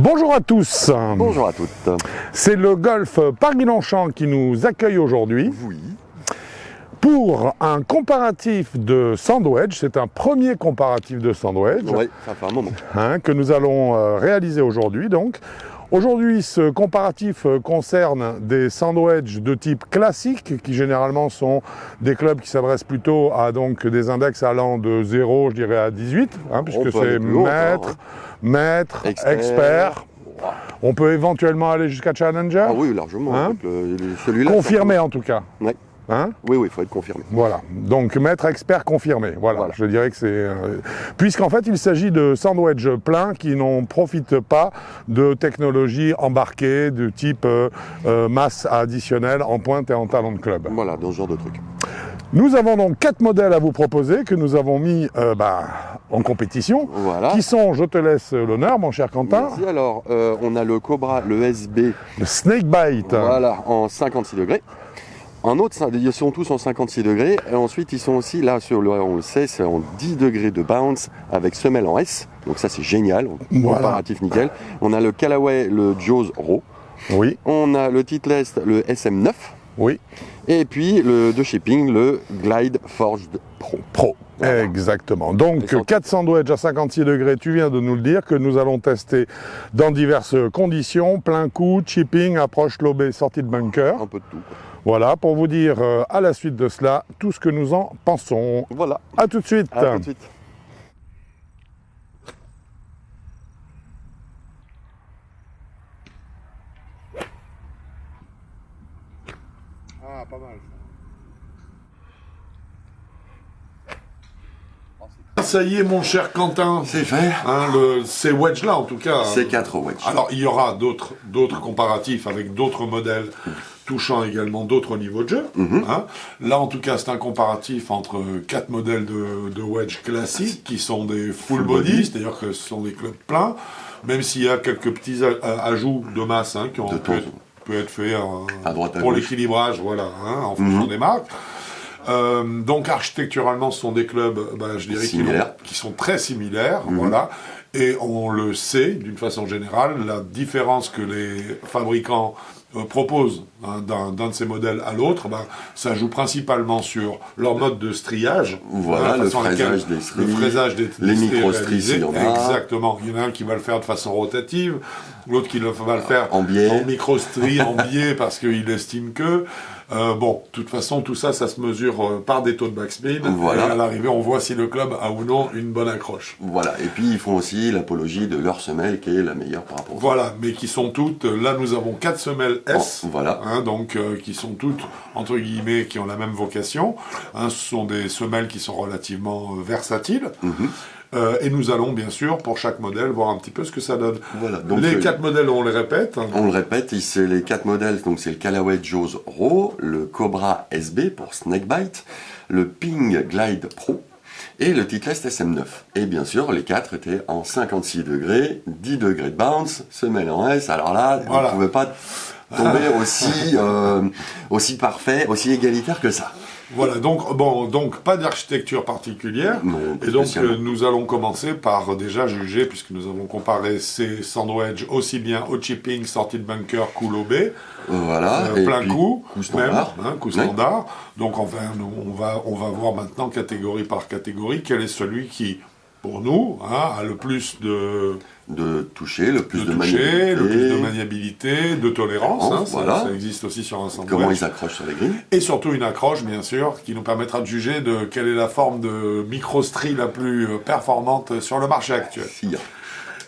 Bonjour à tous. Bonjour à toutes. C'est le golf Parguy-Longchamp qui nous accueille aujourd'hui Oui. pour un comparatif de sandwedge. C'est un premier comparatif de sandwedge Oui, ça fait un moment. que nous allons réaliser aujourd'hui. Donc, aujourd'hui, ce comparatif concerne des sandwedges de type classique, qui généralement sont des clubs qui s'adressent plutôt à donc, des index allant de 0, je dirais, à 18, puisque c'est maître, expert. Wow. On peut éventuellement aller jusqu'à challenger. Ah oui, largement. Celui-là. Confirmé en tout cas. Ouais. Oui, il faut être confirmé. Voilà, donc maître expert confirmé. Voilà. Je dirais que c'est... Puisqu'en fait, il s'agit de sandwich pleins qui n'en profitent pas de technologies embarquées de type masse additionnelle en pointe et en talon de club. Voilà, dans ce genre de truc. Nous avons donc 4 modèles à vous proposer que nous avons mis en compétition, qui sont, je te laisse l'honneur, mon cher Quentin. Merci. Alors, on a le Cobra, le SB. Le Snakebite. Voilà, en 56 degrés. Un autre, ils sont tous en 56 degrés. Et ensuite, ils sont aussi, là, on le sait, c'est en 10 degrés de bounce avec semelle en S. Donc ça, c'est génial. Comparatif nickel. On a le Callaway, le Jaws Raw. Oui. On a le Titleist, le SM9. Oui. Et puis, de shipping, le Glide Forged Pro. Voilà. Exactement. Donc, 4 sandwichs à 56 degrés, tu viens de nous le dire, que nous allons tester dans diverses conditions, plein coup, chipping, approche lobée, sortie de bunker. Un peu de tout, quoi. Voilà, pour vous dire à la suite de cela, tout ce que nous en pensons. Voilà. À tout de suite. À tout de suite. Ah, pas mal. Ça y est, mon cher Quentin. C'est fait. Ces wedges-là, en tout cas. Ces 4 wedges. Alors, il y aura d'autres comparatifs avec d'autres modèles touchant également d'autres niveaux de jeu. Là, en tout cas, c'est un comparatif entre 4 modèles de wedge classiques qui sont des full body, c'est-à-dire que ce sont des clubs pleins, même s'il y a quelques petits ajouts de masse qui peut être fait pour l'équilibrage, en fonction des marques. Donc architecturalement, ce sont des clubs, je dirais, qui sont très similaires, voilà. Et on le sait, d'une façon générale, la différence que les fabricants proposent d'un de ces modèles à l'autre, ça joue principalement sur leur mode de striage. Voilà, le fraisage des stries. Le fraisage des les micro-stries, il y en a. Exactement. Il y en a un qui va le faire de façon rotative, l'autre qui va le faire en biais, en micro-stries, en biais, parce qu'il estime que... de toute façon, tout ça, ça se mesure par des taux de backspin. Voilà. Et à l'arrivée, on voit si le club a ou non une bonne accroche. Voilà. Et puis, ils font aussi l'apologie de leur semelle qui est la meilleure par rapport aux Voilà, mais qui sont toutes... Là, nous avons 4 semelles S. Voilà. Qui sont toutes, entre guillemets, qui ont la même vocation. Ce sont des semelles qui sont relativement versatiles. Et nous allons, bien sûr, pour chaque modèle, voir un petit peu ce que ça donne. Voilà, donc les 4 modèles, on les répète. On le répète, c'est les 4 modèles, donc c'est le Callaway Jaws Raw, le Cobra SB pour Snakebite, le Ping Glide Pro et le Titleist SM9. Et bien sûr, les 4 étaient en 56 degrés, 10 degrés de bounce, semelle en S. Alors là, on ne pouvait pas tomber aussi parfait, aussi égalitaire que ça. Voilà, donc pas d'architecture particulière. Non, et donc nous allons commencer par déjà juger, puisque nous avons comparé ces sandwichs aussi bien au chipping, sortie de bunker, coup lobé, plein coup standard. Coup standard. Donc enfin, on va voir maintenant catégorie par catégorie quel est celui qui, pour nous, a le plus de toucher, le plus de maniabilité, de tolérance. Voilà. Ça existe aussi sur un sandwich. Comment ils accrochent sur les grilles. Et surtout une accroche, bien sûr, qui nous permettra de juger de quelle est la forme de micro-strie la plus performante sur le marché actuel.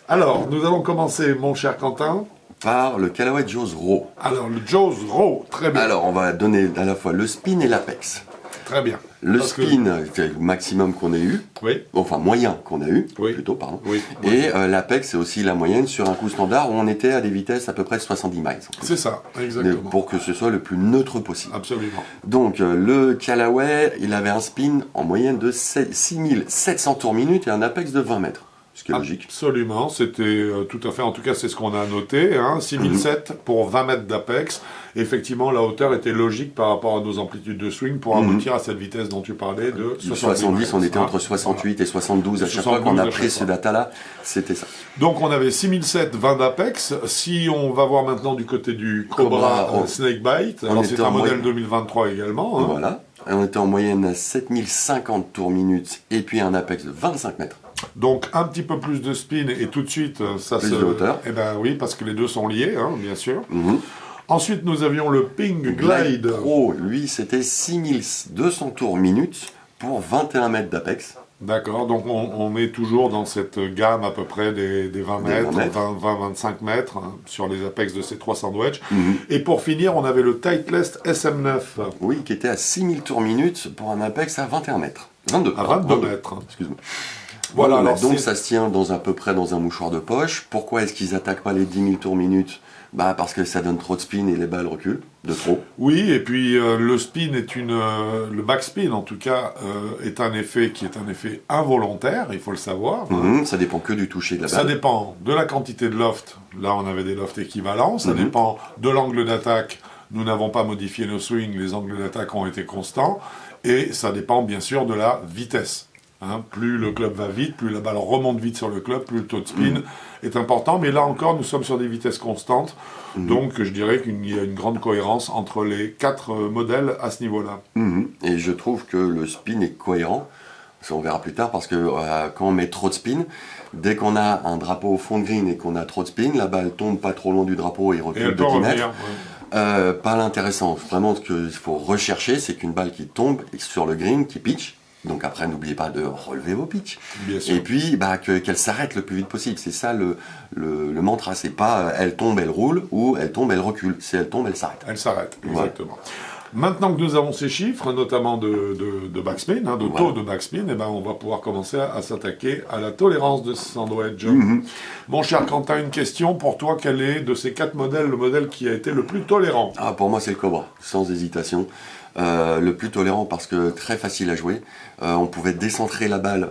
Alors, nous allons commencer, mon cher Quentin, par le Callaway Jaws Raw. Alors, le Jaws Raw, très bien. Alors, on va donner à la fois le spin et l'apex. Très bien. Le spin, c'est le maximum qu'on ait eu. Oui. Enfin, moyen qu'on a eu, plutôt, pardon. Oui. Et l'apex, c'est aussi la moyenne sur un coup standard où on était à des vitesses à peu près de 70 miles. C'est ça, exactement. Pour que ce soit le plus neutre possible. Absolument. Donc, le Callaway, il avait un spin en moyenne de 6700 tours minute et un apex de 20 mètres. ce qui est logique. Absolument, c'était tout à fait, en tout cas c'est ce qu'on a noté, hein, 6007 pour 20 mètres d'apex. Effectivement, la hauteur était logique par rapport à nos amplitudes de swing pour aboutir à cette vitesse dont tu parlais de 70, on était entre 68 et 72 à chaque fois qu'on a pris ce data-là, c'était ça. Donc on avait 6007, 20 d'apex. Si on va voir maintenant du côté du Cobra Snakebite, alors c'est un modèle 2023 également. Hein. Voilà, on était en moyenne à 7050 tours minutes et puis un apex de 25 mètres. Donc un petit peu plus de spin et tout de suite ça plus de hauteur. Eh ben oui, parce que les deux sont liés, hein, bien sûr. Ensuite nous avions le Ping Glide Pro, lui c'était 6200 tours minutes pour 21 mètres d'apex. D'accord, donc on est toujours dans cette gamme à peu près des 20 mètres, 20-25 mètres hein, sur les apex de ces 300 wedge. Et pour finir, on avait le Titleist SM9. Oui, qui était à 6000 tours minutes pour un apex à 21 mètres. 22. À 22 mètres. Excuse-moi. Voilà, alors donc ça se tient à peu près dans un mouchoir de poche. Pourquoi est-ce qu'ils attaquent pas les 10 000 tours minutes? Bah parce que ça donne trop de spin et les balles reculent de trop. Oui, et puis le spin est le backspin en tout cas est un effet qui est un effet involontaire, il faut le savoir. Ça dépend que du toucher de la balle. Ça dépend de la quantité de loft. Là, on avait des lofts équivalents. Ça dépend de l'angle d'attaque. Nous n'avons pas modifié nos swings, les angles d'attaque ont été constants. Et ça dépend bien sûr de la vitesse. Hein, plus le club va vite, plus la balle remonte vite sur le club, plus le taux de spin est important. Mais là encore, nous sommes sur des vitesses constantes. Donc, je dirais qu'il y a une grande cohérence entre les 4 modèles à ce niveau-là. Et je trouve que le spin est cohérent. Ça, on verra plus tard, parce que quand on met trop de spin, dès qu'on a un drapeau au fond de green et qu'on a trop de spin, la balle tombe pas trop loin du drapeau et recule de 10 mètres. Pas l'intéressant. Vraiment, ce qu'il faut rechercher, c'est qu'une balle qui tombe sur le green, qui pitch. Donc après, n'oubliez pas de relever vos pitchs. Et puis, qu'elle s'arrête le plus vite possible. C'est ça le mantra. C'est pas elle tombe, elle roule, ou elle tombe, elle recule. C'est elle tombe, elle s'arrête. Elle s'arrête, exactement. Maintenant que nous avons ces chiffres, notamment de backspin, hein, de taux de backspin, eh ben, on va pouvoir commencer à s'attaquer à la tolérance de ce sandwich. Mon cher Quentin, une question pour toi. Quel est de ces 4 modèles le modèle qui a été le plus tolérant? Pour moi, c'est le Cobra, sans hésitation. Le plus tolérant parce que très facile à jouer. On pouvait décentrer la balle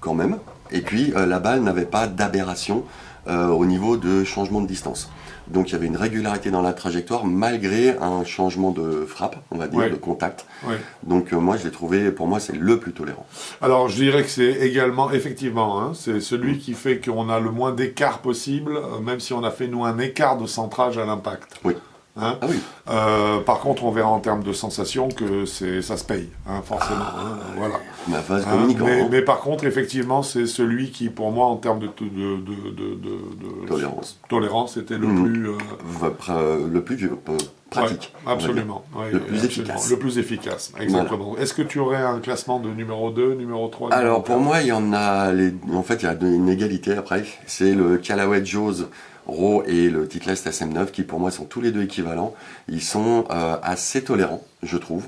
quand même. Et puis, la balle n'avait pas d'aberration au niveau de changement de distance. Donc il y avait une régularité dans la trajectoire malgré un changement de frappe, on va dire, de contact. Donc moi je l'ai trouvé, pour moi c'est le plus tolérant. Alors je dirais que c'est également, effectivement, hein, c'est celui qui fait qu'on a le moins d'écart possible, même si on a fait nous un écart de centrage à l'impact. Hein par contre, on verra en termes de sensation que ça se paye, hein, forcément. Voilà. Ma phase communicante. Mais par contre, effectivement, c'est celui qui, pour moi, en termes de tolérance, était le plus pratique. Absolument. Le plus efficace. Le plus efficace, exactement. Voilà. Est-ce que tu aurais un classement de numéro 2, numéro 3 Alors, pour moi, il y en a... En fait, il y a une égalité après. C'est le Callaway Jaws Raw et le Titleist SM9 qui pour moi sont tous les deux équivalents. Ils sont assez tolérants, je trouve.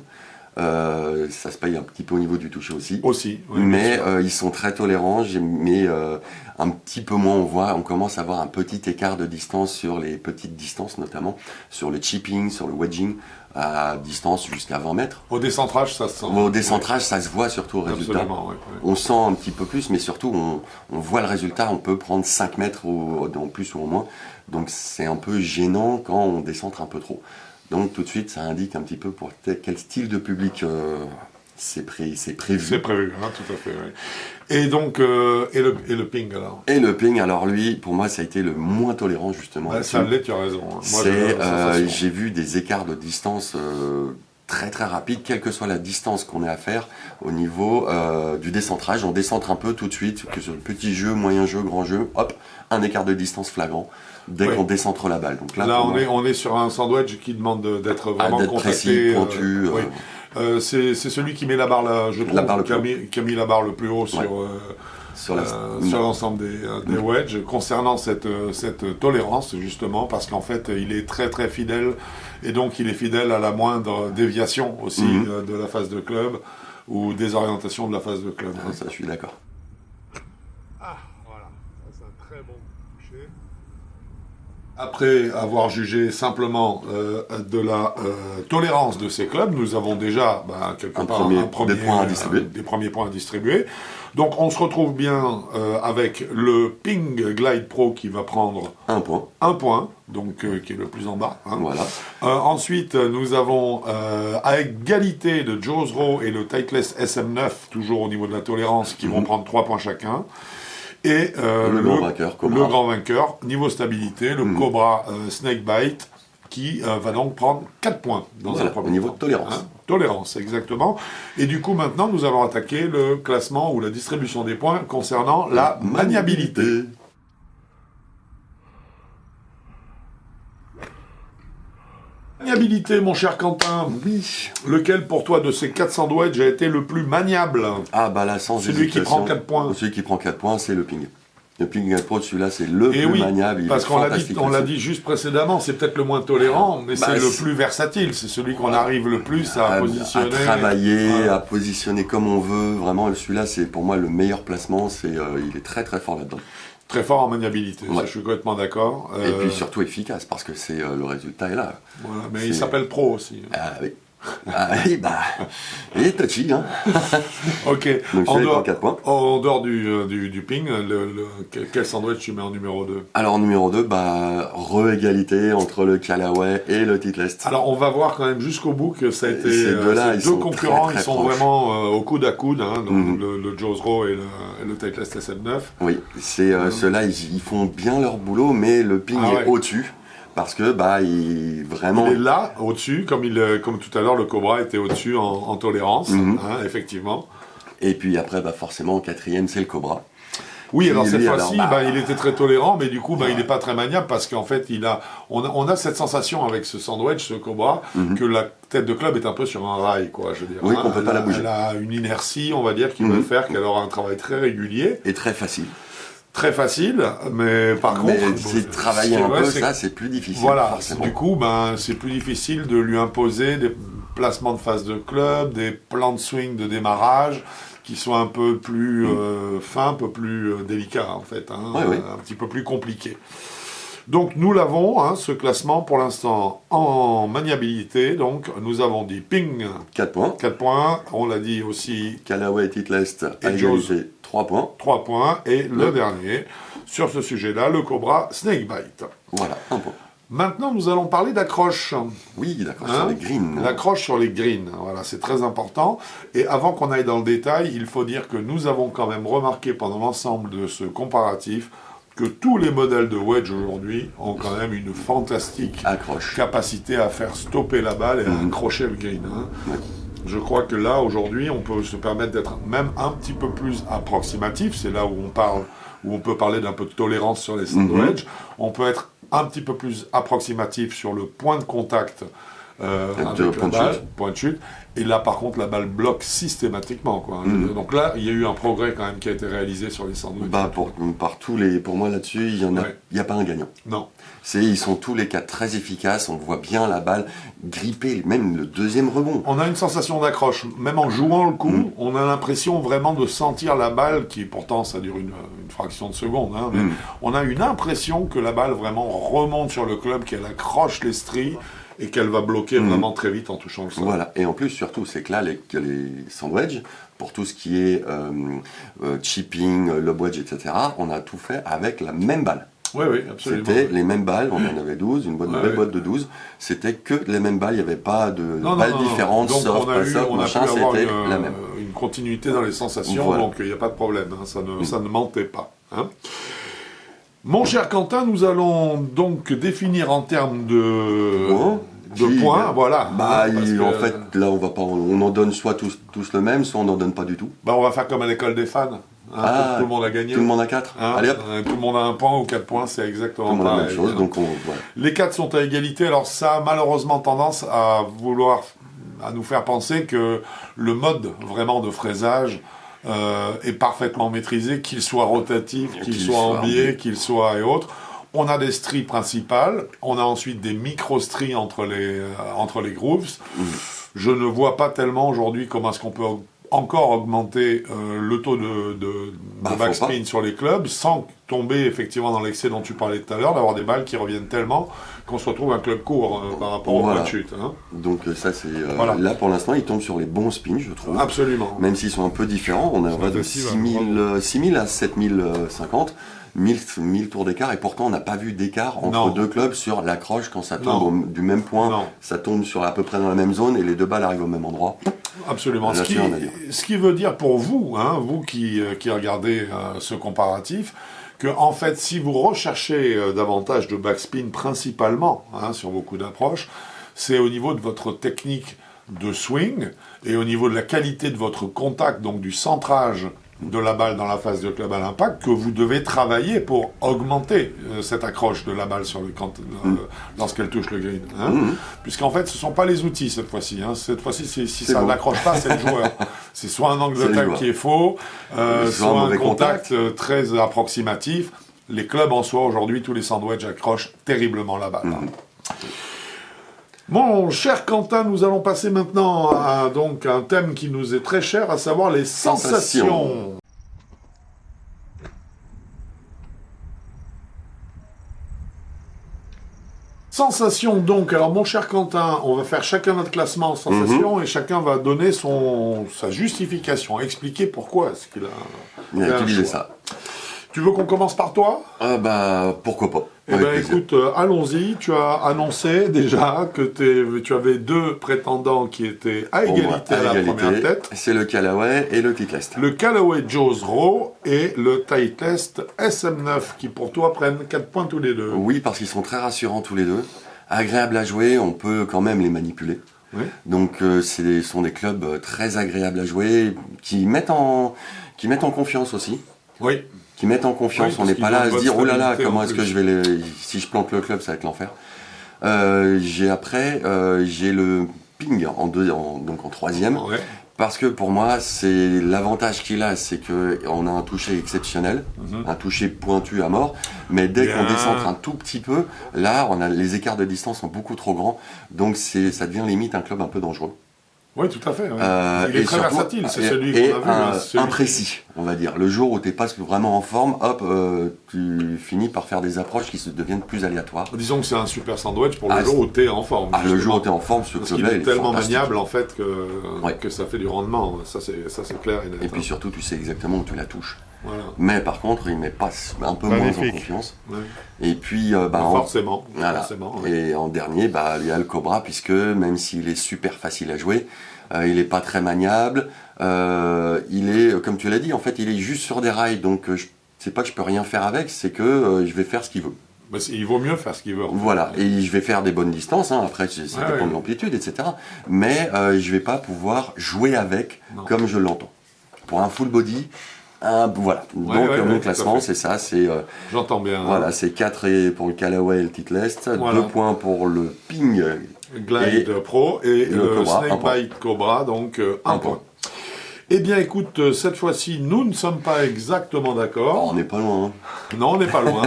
Ça se paye un petit peu au niveau du toucher aussi. Mais ils sont très tolérants, mais un petit peu moins on commence à avoir un petit écart de distance sur les petites distances, notamment sur le chipping, sur le wedging, à distance jusqu'à 20 mètres. Au décentrage, ça se sent. Au décentrage, ça se voit surtout au résultat. On sent un petit peu plus, mais surtout on voit le résultat, on peut prendre 5 mètres en plus ou en moins. Donc c'est un peu gênant quand on décentre un peu trop. Donc tout de suite, ça indique un petit peu pour quel style de public c'est prévu. C'est prévu, hein, tout à fait. Oui. Et donc, et le ping alors? Et le ping, alors lui, pour moi, ça a été le moins tolérant justement. Ça l'est, tu as raison. J'ai vu des écarts de distance très très rapides, quelle que soit la distance qu'on ait à faire au niveau du décentrage. On décentre un peu tout de suite, que sur le petit jeu, moyen jeu, grand jeu, hop, un écart de distance flagrant. Dès qu'on décentre la balle. Donc là on est sur un sandwich qui demande d'être vraiment précis, pointu. C'est celui qui met la barre, là, je trouve, qui a mis la barre le plus haut sur l'ensemble des wedges, concernant cette tolérance, justement, parce qu'en fait, il est très très fidèle, et donc il est fidèle à la moindre déviation aussi de la phase de club, ou désorientation de la phase de club. Ça, je suis d'accord. Voilà, c'est un très bon toucher. Après avoir jugé simplement de la tolérance de ces clubs, nous avons déjà quelque part des premiers points à distribuer. Donc on se retrouve bien avec le Ping Glide Pro qui va prendre un point, donc qui est le plus en bas. Hein. Voilà. Ensuite, nous avons à égalité le Jaws Raw et le Titleist SM9, toujours au niveau de la tolérance, qui vont prendre 3 points chacun. Et le grand vainqueur, niveau stabilité, le Cobra Snakebite, qui va donc prendre 4 points dans un premier au niveau temps. de tolérance. Hein, tolérance, exactement. Et du coup, maintenant, nous allons attaquer le classement ou la distribution des points concernant la maniabilité. Maniabilité, mon cher Quentin. Oui. Lequel, pour toi, de ces 4 sandwichs a été le plus maniable? Ah, bah là, sans Celui hésitation. qui prend 4 points. Celui qui prend 4 points, c'est le Ping. Le Ping Glide Pro, celui-là, c'est le plus maniable. Parce qu'on l'a dit juste précédemment, c'est peut-être le moins tolérant, mais c'est le plus versatile. C'est celui qu'on arrive le plus à positionner. À travailler, à positionner comme on veut. Vraiment, celui-là, c'est pour moi le meilleur placement. Il est très très fort là-dedans. Très fort en maniabilité, ça, je suis complètement d'accord. Et puis surtout efficace, parce que le résultat est là. Voilà, mais il s'appelle Pro aussi. Ah oui. Ah oui, il est touchy, hein. Ok. Donc en dehors, 4 points. En dehors du ping, quel sandwich tu mets en numéro 2? Alors en numéro 2, re-égalité entre le Callaway et le Titleist. Alors on va voir quand même jusqu'au bout que ça a été ces deux concurrents, très, très ils sont proches. vraiment au coude à coude, hein, donc le Jaws Raw et le Titleist SM9. Oui, ceux-là, ils font bien leur boulot, mais le ping est au-dessus. Parce que il est là, au-dessus, comme tout à l'heure, le Cobra était au-dessus en tolérance, effectivement. Et puis après, forcément, en 4e, c'est le Cobra. Oui, alors cette fois-ci, il était très tolérant, mais du coup, il n'est pas très maniable parce qu'en fait, on a cette sensation avec ce sandwich, ce Cobra, que la tête de club est un peu sur un rail, quoi, je veux dire. Oui, qu'on peut pas la bouger. Elle a une inertie, on va dire, qui va faire qu'elle aura un travail très régulier. Et très facile. Très facile, mais par contre... c'est travailler un peu, ça, c'est plus difficile. Voilà, forcément. Du coup, c'est plus difficile de lui imposer des placements de phase de club, des plans de swing de démarrage, qui soient un peu plus fins, un peu plus délicats, en fait, un petit peu plus compliqués. Donc, nous l'avons, ce classement, pour l'instant, en maniabilité. Donc, nous avons dit ping. 4 points. 4 points. On l'a dit aussi. Callaway et Titleist, à Jaws, égalité, 3 points. 3 points. Et le dernier, sur ce sujet-là, le Cobra Snakebite. Voilà, 1 point. Maintenant, nous allons parler d'accroche. Oui, d'accroche sur les greens. L'accroche sur les greens, voilà, c'est très important. Et avant qu'on aille dans le détail, il faut dire que nous avons quand même remarqué pendant l'ensemble de ce comparatif que tous les modèles de wedge aujourd'hui ont quand même une fantastique capacité à faire stopper la balle et à accrocher le green. Je crois que là, aujourd'hui, on peut se permettre d'être même un petit peu plus approximatif. C'est là où on peut parler d'un peu de tolérance sur les sandwich. On peut être un petit peu plus approximatif sur le point de contact avec la balle, point de chute. Et là, par contre, la balle bloque systématiquement, quoi. Donc là, il y a eu un progrès quand même qui a été réalisé sur les sandwichs. Pour moi là-dessus, il n'y a pas un gagnant. Non. Ils sont tous les quatre très efficaces, on voit bien la balle gripper, même le deuxième rebond. On a une sensation d'accroche, même en jouant le coup, on a l'impression vraiment de sentir la balle, qui pourtant ça dure une fraction de seconde, mais on a une impression que la balle vraiment remonte sur le club, qu'elle accroche les stries, et qu'elle va bloquer vraiment très vite en touchant le sol. Voilà, et en plus, surtout, c'est que là, les sandwich, pour tout ce qui est chipping, lob wedge, etc., on a tout fait avec la même balle. Oui, absolument. C'était les mêmes balles, on en avait 12, une belle boîte de 12, c'était que les mêmes balles, il n'y avait pas de balles différentes, donc soft, pas soft, machin, c'était la même. Une continuité dans les sensations, donc il n'y a pas de problème, ça ne mentait pas. Mon cher Quentin, nous allons donc définir en termes de points, voilà. En fait, là, on en donne soit tous le même, soit on n'en donne pas du tout. On va faire comme à l'école des fans. Tout le monde a gagné. Tout le monde a 4. Allez hop. Tout le monde a 1 point ou 4 points, c'est exactement pareil. Tout le monde a la même chose, donc voilà. Les 4 sont à égalité, alors ça a malheureusement tendance à nous faire penser que le mode vraiment de fraisage est parfaitement maîtrisé, qu'il soit rotatif, qu'il soit en biais, qu'il soit et autres. On a des stries principales, on a ensuite des micro-stries entre les grooves. Je ne vois pas tellement aujourd'hui comment est-ce qu'on peut encore augmenter le taux de Bah, faut backspin sur les clubs sans tomber effectivement dans l'excès dont tu parlais tout à l'heure, d'avoir des balles qui reviennent tellement qu'on se retrouve un club court par rapport au point Voilà. de chute. Hein. Donc ça c'est Voilà. là pour l'instant ils tombent sur les bons spins je trouve. Absolument. Même s'ils sont un peu différents, on va de 6000 à 7050, 1000 tours d'écart et pourtant on n'a pas vu d'écart entre Non. deux clubs sur l'accroche quand ça Non. tombe du même point, Non. ça tombe sur à peu près dans la même zone et les deux balles arrivent au même endroit. Absolument. Là-dessus, on a dit. Ce qui veut dire pour vous, hein, vous qui regardez ce comparatif, que en fait, si vous recherchez davantage de backspin principalement hein, sur vos coups d'approche, c'est au niveau de votre technique de swing et au niveau de la qualité de votre contact, donc du centrage de la balle dans la phase de club à l'impact, que vous devez travailler pour augmenter cette accroche de la balle sur lorsqu'elle touche le green. Hein. Puisqu'en fait, ce ne sont pas les outils cette fois-ci. Hein. Cette fois-ci, si ça n'accroche pas, c'est le joueur. C'est soit un angle de tag qui est faux, soit un contact très approximatif. Les clubs en soi, aujourd'hui, tous les sandwichs accrochent terriblement la balle. Mon cher Quentin, nous allons passer maintenant à donc, un thème qui nous est très cher, à savoir les sensations. Sensations donc, alors mon cher Quentin, on va faire chacun notre classement en sensations et chacun va donner sa justification, expliquer pourquoi est-ce qu'il a utilisé ça. Tu veux qu'on commence par toi? Bah pourquoi pas. Eh bien écoute, allons-y, tu as annoncé déjà que tu avais deux prétendants qui étaient à égalité à la première tête. C'est le Callaway et le Titleist. Le Callaway Joe's Raw et le Titleist SM9 qui pour toi prennent 4 points tous les deux. Oui, parce qu'ils sont très rassurants tous les deux. Agréables à jouer, on peut quand même les manipuler. Oui. Donc ce sont des clubs très agréables à jouer, qui mettent en confiance aussi. Oui. Qui mettent en confiance, on n'est pas là à se dire oh là là, comment est-ce que je vais si je plante le club, ça va être l'enfer. J'ai le ping donc en troisième, parce que pour moi, c'est l'avantage qu'il a, c'est qu'on a un toucher exceptionnel, un toucher pointu à mort, mais dès qu'on décentre un tout petit peu, là, les écarts de distance sont beaucoup trop grands, donc ça devient limite un club un peu dangereux. Oui, tout à fait. Oui. Il est très surtout, versatile, c'est celui qu'on a vu. Imprécis, on va dire. Le jour où tu n'es pas vraiment en forme, hop, tu finis par faire des approches qui deviennent plus aléatoires. Disons que c'est un super sandwich pour le jour où tu es en forme. Le jour où tu es en forme, ce club-là, il est tellement maniable en fait que ça fait du rendement. Ça c'est clair et net. Et puis surtout, tu sais exactement où tu la touches. Voilà. Mais par contre, il met pas un peu moins en confiance. Ouais. Et puis, forcément. Voilà. Forcément, ouais. Et en dernier, il y a le Cobra, puisque même s'il est super facile à jouer, il n'est pas très maniable. Il est, comme tu l'as dit, en fait, il est juste sur des rails. Donc, c'est pas que je peux rien faire avec, c'est que je vais faire ce qu'il veut. Il vaut mieux faire ce qu'il veut. Voilà, et je vais faire des bonnes distances, hein. Après ça dépend de l'amplitude, etc. Mais je vais pas pouvoir jouer avec comme je l'entends. Pour un full body, voilà. Donc mon classement, c'est ça, c'est... J'entends bien. Voilà, c'est 4 pour le Callaway et le Titleist, 2 points pour le Ping Glide Pro et le Cobra, Snakebite Cobra, donc 1 point. Eh bien, écoute, cette fois-ci, nous ne sommes pas exactement d'accord. On n'est pas loin. Hein. Non, on n'est pas loin.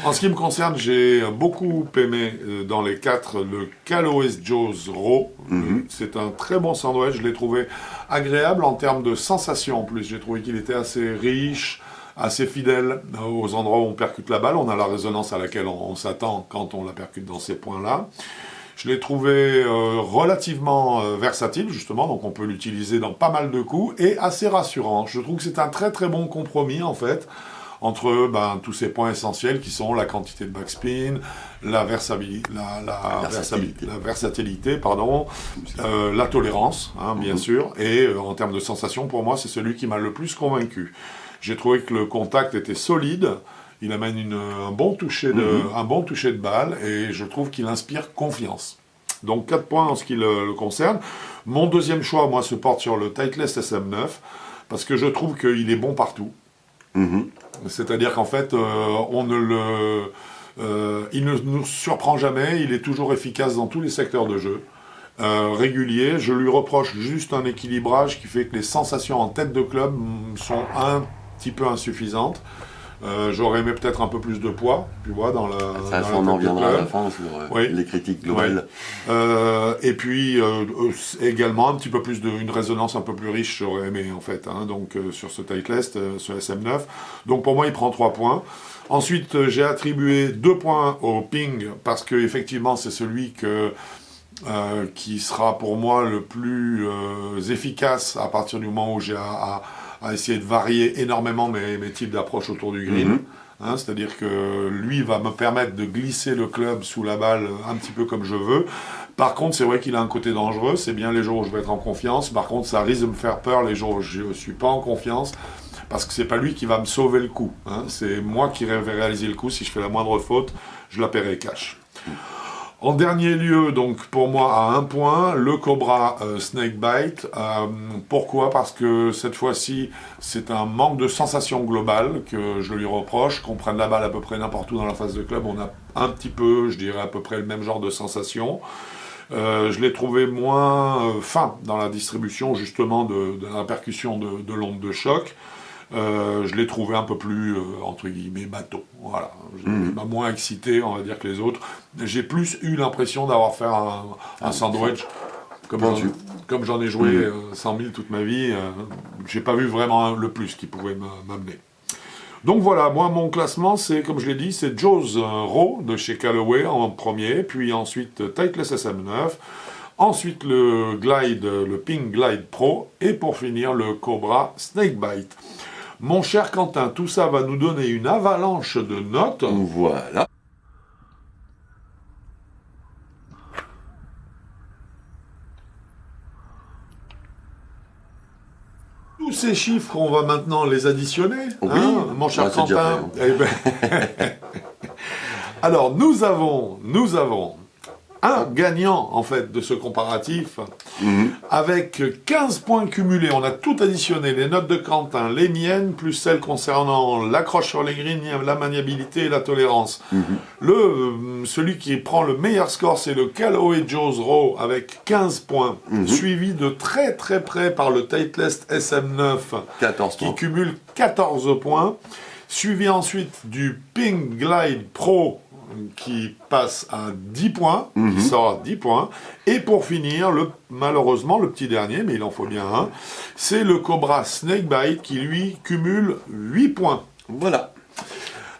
En ce qui me concerne, j'ai beaucoup aimé dans les 4 le Callaway Joe's Raw. C'est un très bon sandwich. Je l'ai trouvé agréable en termes de sensations en plus. J'ai trouvé qu'il était assez riche, assez fidèle aux endroits où on percute la balle. On a la résonance à laquelle on s'attend quand on la percute dans ces points-là. Je l'ai trouvé relativement versatile, justement, donc on peut l'utiliser dans pas mal de coups, et assez rassurant. Je trouve que c'est un très très bon compromis, en fait, entre tous ces points essentiels qui sont la quantité de backspin, la versatilité, la tolérance, bien sûr, et en termes de sensation, pour moi, c'est celui qui m'a le plus convaincu. J'ai trouvé que le contact était solide. Il amène un bon toucher de balle et je trouve qu'il inspire confiance. Donc 4 points en ce qui le concerne. Mon deuxième choix, moi, se porte sur le Titleist SM9 parce que je trouve qu'il est bon partout. C'est-à-dire qu'en fait, il ne nous surprend jamais, il est toujours efficace dans tous les secteurs de jeu. Régulier, je lui reproche juste un équilibrage qui fait que les sensations en tête de club sont un petit peu insuffisantes. J'aurais aimé peut-être un peu plus de poids, tu vois, dans la. Ça, dans on la en tête de reviendra à club. la fin sur Oui. les critiques globales. Et puis également un petit peu plus une résonance un peu plus riche, j'aurais aimé en fait, hein, donc sur ce Titleist, ce SM9. Donc pour moi, il prend 3 points. Ensuite, j'ai attribué 2 points au Ping parce que effectivement, c'est celui qui sera pour moi le plus efficace à partir du moment où j'ai à essayer de varier énormément mes types d'approche autour du green. Hein, c'est-à-dire que lui va me permettre de glisser le club sous la balle un petit peu comme je veux. Par contre, c'est vrai qu'il a un côté dangereux. C'est bien les jours où je vais être en confiance. Par contre, ça risque de me faire peur les jours où je ne suis pas en confiance. Parce que c'est pas lui qui va me sauver le coup. Hein. C'est moi qui vais réaliser le coup. Si je fais la moindre faute, je la paierai cash. En dernier lieu, donc pour moi à 1 point, le Cobra Snakebite. Pourquoi ? Parce que cette fois-ci, c'est un manque de sensation globale que je lui reproche. Qu'on prenne la balle à peu près n'importe où dans la phase de club, on a un petit peu, je dirais à peu près le même genre de sensation. Je l'ai trouvé moins fin dans la distribution justement de la percussion de l'onde de choc. Je l'ai trouvé un peu plus, entre guillemets, bateau. Voilà. Il m'a moins excité, on va dire, que les autres. J'ai plus eu l'impression d'avoir fait un sandwich. Comme j'en ai joué 100 000 toute ma vie, j'ai pas vu vraiment le plus qui pouvait m'amener. Donc voilà, moi mon classement, c'est, comme je l'ai dit, c'est Jaws Raw de chez Callaway en premier, puis ensuite Titleist SM9, ensuite le Ping Glide Pro, et pour finir le Cobra Snakebite. Mon cher Quentin, tout ça va nous donner une avalanche de notes. Voilà. Tous ces chiffres, on va maintenant les additionner. Oui, mon cher c'est déjà Quentin. Eh ben, alors, nous avons un gagnant, en fait, de ce comparatif, avec 15 points cumulés. On a tout additionné, les notes de Quentin, les miennes, plus celles concernant l'accroche sur les greens, la maniabilité et la tolérance. Celui qui prend le meilleur score, c'est le Callaway Jaws Raw, avec 15 points, suivi de très très près par le Titleist SM9, 14 qui points. cumule 14 points, suivi ensuite du Ping Glide Pro, qui passe à 10 points, qui sort à 10 points. Et pour finir, malheureusement, le petit dernier, mais il en faut bien un, c'est le Cobra Snakebite qui, lui, cumule 8 points. Voilà.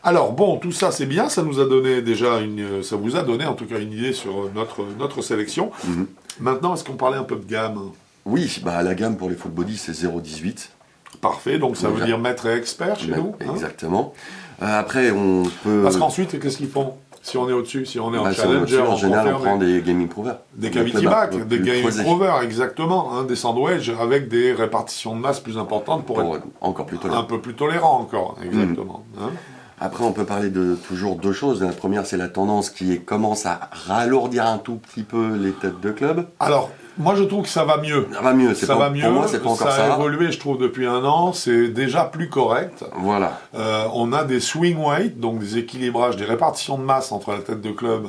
Alors, bon, tout ça, c'est bien, ça nous a donné déjà ça vous a donné en tout cas une idée sur notre sélection. Maintenant, est-ce qu'on parlait un peu de gamme ? Oui, bah la gamme pour les full body, c'est 0,18. Parfait, donc ça veut dire maître et expert chez nous. Hein ? Exactement. Après, on peut... Parce qu'ensuite, qu'est-ce qu'ils font ? Si on est au-dessus, si on est en si on est challenger, au-dessus, en général, on prend confirmé. des gaming provers. Des cavity back, des game improver, exactement, hein, des sandwiches avec des répartitions de masse plus importantes pour être encore plus tolérant. un peu plus tolérant encore, exactement. Hein. Après, on peut parler de toujours deux choses. La première, c'est la tendance qui commence à ralourdir un tout petit peu les têtes de club. Alors, moi je trouve que ça va mieux. Ça va mieux, Ça va mieux. Pour moi, c'est pas encore ça. Ça a évolué, je trouve, depuis 1 an. C'est déjà plus correct. Voilà. On a des swing weight, donc des équilibrages, des répartitions de masse entre la tête de club,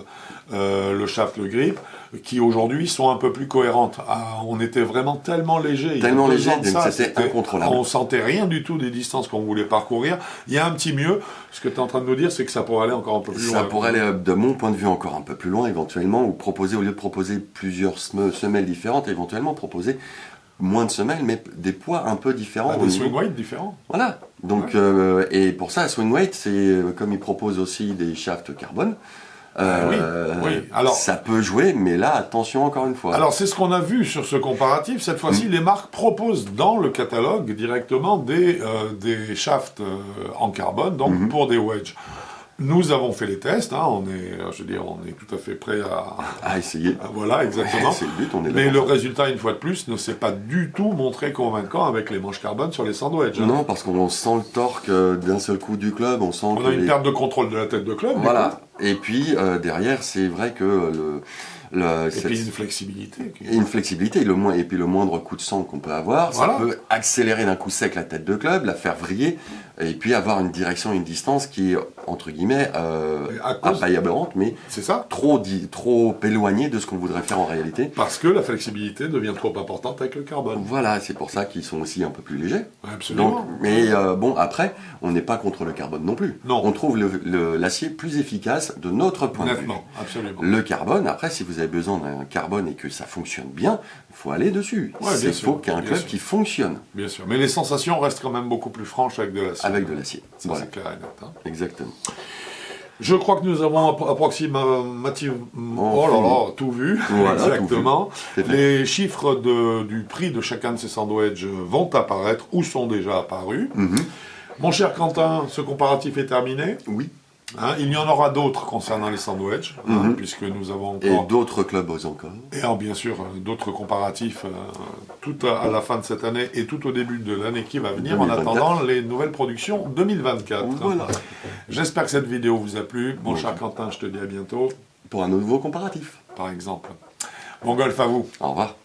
le shaft, le grip, qui aujourd'hui sont un peu plus cohérentes. On était vraiment tellement léger. Tellement il y a 2 ans léger, de ça, c'était incontrôlable. On sentait rien du tout des distances qu'on voulait parcourir. Il y a un petit mieux. Ce que tu es en train de nous dire, c'est que ça pourrait aller encore un peu plus loin. Ça pourrait aller, de mon point de vue, encore un peu plus loin, éventuellement, ou proposer, au lieu de proposer plusieurs semelles différentes, éventuellement proposer moins de semelles, mais des poids un peu différents. Des swing weight différents. Voilà. Donc, et pour ça, swing weight, c'est comme ils proposent aussi des shafts carbone. Oui. Alors, ça peut jouer, mais là, attention encore une fois. Alors, c'est ce qu'on a vu sur ce comparatif. Cette fois-ci, les marques proposent dans le catalogue directement des shafts en carbone, donc pour des wedges. Nous avons fait les tests, hein, on est tout à fait prêt à essayer. Voilà, exactement. C'est le but, on est là. Mais le résultat, une fois de plus, ne s'est pas du tout montré convaincant avec les manches carbone sur les sandwichs. Hein. Non, parce qu'on sent le torque d'un seul coup du club, on sent a une perte de contrôle de la tête de club. Voilà. Et puis derrière, c'est vrai que Et puis une flexibilité. une flexibilité, et puis le moindre coup de sang qu'on peut avoir, Voilà. ça peut accélérer d'un coup sec la tête de club, la faire vriller, et puis avoir une direction, une distance qui est, entre guillemets, pas aberrante, mais C'est ça. trop éloignée de ce qu'on voudrait faire en réalité. Parce que la flexibilité devient trop importante avec le carbone. Voilà, c'est pour ça qu'ils sont aussi un peu plus légers. Absolument. Donc, mais bon, après, on n'est pas contre le carbone non plus. Non. On trouve l'acier plus efficace de notre point de vue. Nettement, absolument. Le carbone, après, si vous avez besoin d'un carbone et que ça fonctionne bien, il faut aller dessus. Ouais, Il faut qu'il y ait un club qui fonctionne Bien sûr. Mais les sensations restent quand même beaucoup plus franches avec de l'acier. avec de l'acier. Ça, Voilà, c'est clair et net. Hein. exactement. Je crois que nous avons approximativement tout vu. Voilà, Exactement. tout vu. C'est fait. Les chiffres du prix de chacun de ces sandwichs vont apparaître ou sont déjà apparus. Mon cher Quentin, ce comparatif est terminé. Oui. Hein, il y en aura d'autres concernant les sandwichs, puisque nous avons Et encore... d'autres clubs encore. Et bien sûr, d'autres comparatifs tout à la fin de cette année et tout au début de l'année qui va venir, 2024. en attendant les nouvelles productions 2024. Voilà. J'espère que cette vidéo vous a plu. Mon cher Quentin, je te dis à bientôt, Pour un nouveau comparatif. par exemple. Bon golf à vous. Au revoir.